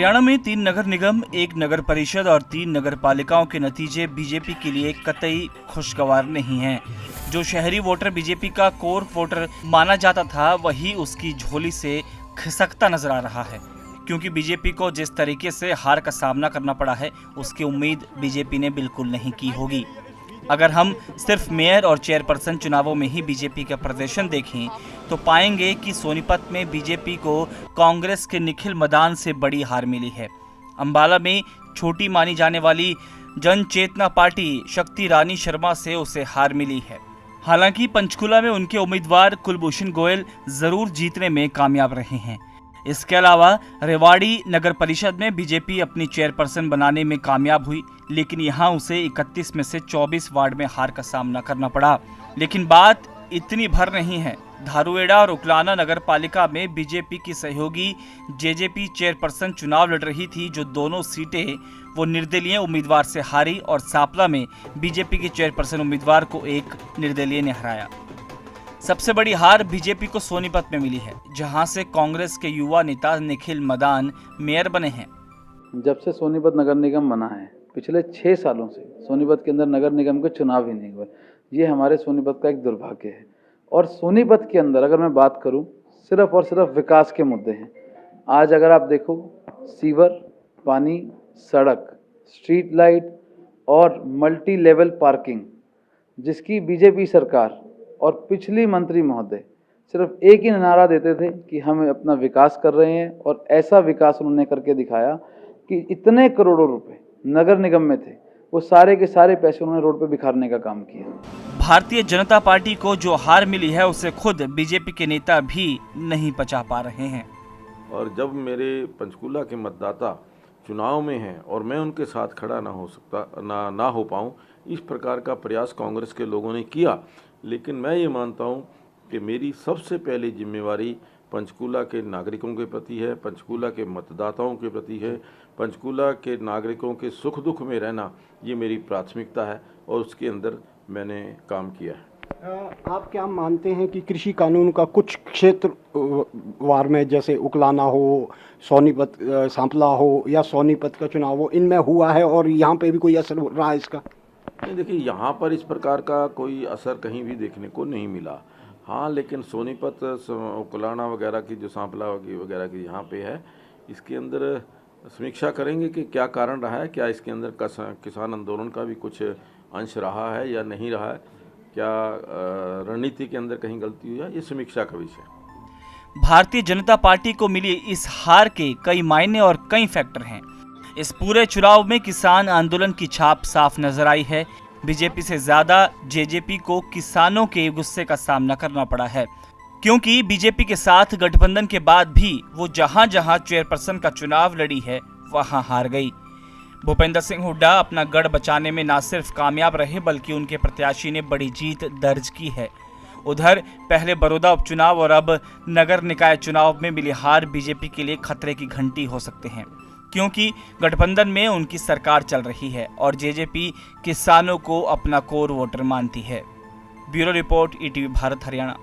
हरियाणा में 3 नगर निगम, 1 नगर परिषद और 3 नगर पालिकाओं के नतीजे बीजेपी के लिए कतई खुशगवार नहीं हैं। जो शहरी वोटर बीजेपी का कोर वोटर माना जाता था, वही उसकी झोली से खिसकता नजर आ रहा है, क्योंकि बीजेपी को जिस तरीके से हार का सामना करना पड़ा है, उसकी उम्मीद बीजेपी ने बिल्कुल नहीं की होगी। अगर हम सिर्फ मेयर और चेयरपर्सन चुनावों में ही बीजेपी का प्रदर्शन देखें तो पाएंगे कि सोनीपत में बीजेपी को कांग्रेस के निखिल मदान से बड़ी हार मिली है। अंबाला में छोटी मानी जाने वाली जन चेतना पार्टी शक्ति रानी शर्मा से उसे हार मिली है। हालांकि पंचकुला में उनके उम्मीदवार कुलभूषण गोयल जरूर जीतने में कामयाब रहे हैं। इसके अलावा रेवाड़ी नगर परिषद में बीजेपी अपनी चेयरपर्सन बनाने में कामयाब हुई, लेकिन यहां उसे 31 में से 24 वार्ड में हार का सामना करना पड़ा। लेकिन बात इतनी भर नहीं है। धारूहेड़ा और उकलाना नगर पालिका में बीजेपी की सहयोगी जेजेपी चेयरपर्सन चुनाव लड़ रही थी, जो दोनों सीटें वो निर्दलीय उम्मीदवार से हारी, और सापला में बीजेपी के चेयरपर्सन उम्मीदवार को एक निर्दलीय ने हराया। सबसे बड़ी हार बीजेपी को सोनीपत में मिली है, जहां से कांग्रेस के युवा नेता निखिल मदान मेयर बने हैं। जब से सोनीपत नगर निगम बना है, पिछले 6 सालों से सोनीपत के अंदर नगर निगम के चुनाव ही नहीं हुए। ये हमारे सोनीपत का एक दुर्भाग्य है। और सोनीपत के अंदर अगर मैं बात करूं, सिर्फ और सिर्फ विकास के मुद्दे हैं। आज अगर आप देखो, सीवर, पानी, सड़क, स्ट्रीट लाइट और मल्टी लेवल पार्किंग, जिसकी बीजेपी सरकार और पिछली मंत्री महोदय सिर्फ एक ही नारा देते थे कि हम अपना विकास कर रहे हैं, और ऐसा विकास उन्होंने करके दिखाया कि इतने करोड़ों रुपए नगर निगम में थे, वो सारे के सारे पैसे उन्होंने रोड पे बिखारने का काम किया। भारतीय जनता पार्टी को जो हार मिली है, उसे खुद बीजेपी के नेता भी नहीं पचा पा रहे हैं। और जब मेरे पंचकूला के मतदाता चुनाव में हैं और मैं उनके साथ खड़ा ना हो पाऊं, इस प्रकार का प्रयास कांग्रेस के लोगों ने किया। लेकिन मैं ये मानता हूं कि मेरी सबसे पहली जिम्मेवारी पंचकूला के नागरिकों के प्रति है, पंचकूला के मतदाताओं के प्रति है। पंचकूला के नागरिकों के सुख दुख में रहना, ये मेरी प्राथमिकता है, और उसके अंदर मैंने काम किया है। आप क्या मानते हैं कि कृषि कानून का कुछ क्षेत्र वार में, जैसे उकलाना हो, सोनीपत सांपला हो या सोनीपत का चुनाव हो, इनमें हुआ है और यहाँ पे भी कोई असर रहा है इसका? नहीं, देखिए, यहाँ पर इस प्रकार का कोई असर कहीं भी देखने को नहीं मिला। हाँ, लेकिन सोनीपत, उकलाना वगैरह की, जो सांपला वगैरह की यहाँ पे है, इसके अंदर समीक्षा करेंगे कि क्या कारण रहा है, क्या इसके अंदर किसान आंदोलन का भी कुछ अंश रहा है या नहीं रहा है, क्या रणनीति के अंदर कहीं गलती हुई है, ये समीक्षा का विषय। भारतीय जनता पार्टी को मिली इस हार के कई मायने और कई फैक्टर हैं। इस पूरे चुनाव में किसान आंदोलन की छाप साफ नजर आई है। बीजेपी से ज्यादा जेजेपी को किसानों के गुस्से का सामना करना पड़ा है, क्योंकि बीजेपी के साथ गठबंधन के बाद भी वो जहां जहां चेयरपर्सन का चुनाव लड़ी है, वहां हार गई। भूपेंद्र सिंह हुड्डा अपना गढ़ बचाने में न सिर्फ कामयाब रहे, बल्कि उनके प्रत्याशी ने बड़ी जीत दर्ज की है। उधर पहले बड़ौदा उपचुनाव और अब नगर निकाय चुनाव में मिली हार बीजेपी के लिए खतरे की घंटी हो सकते हैं, क्योंकि गठबंधन में उनकी सरकार चल रही है और जेजेपी किसानों को अपना कोर वोटर मानती है। Bureau report, ETV Bharat, Haryana.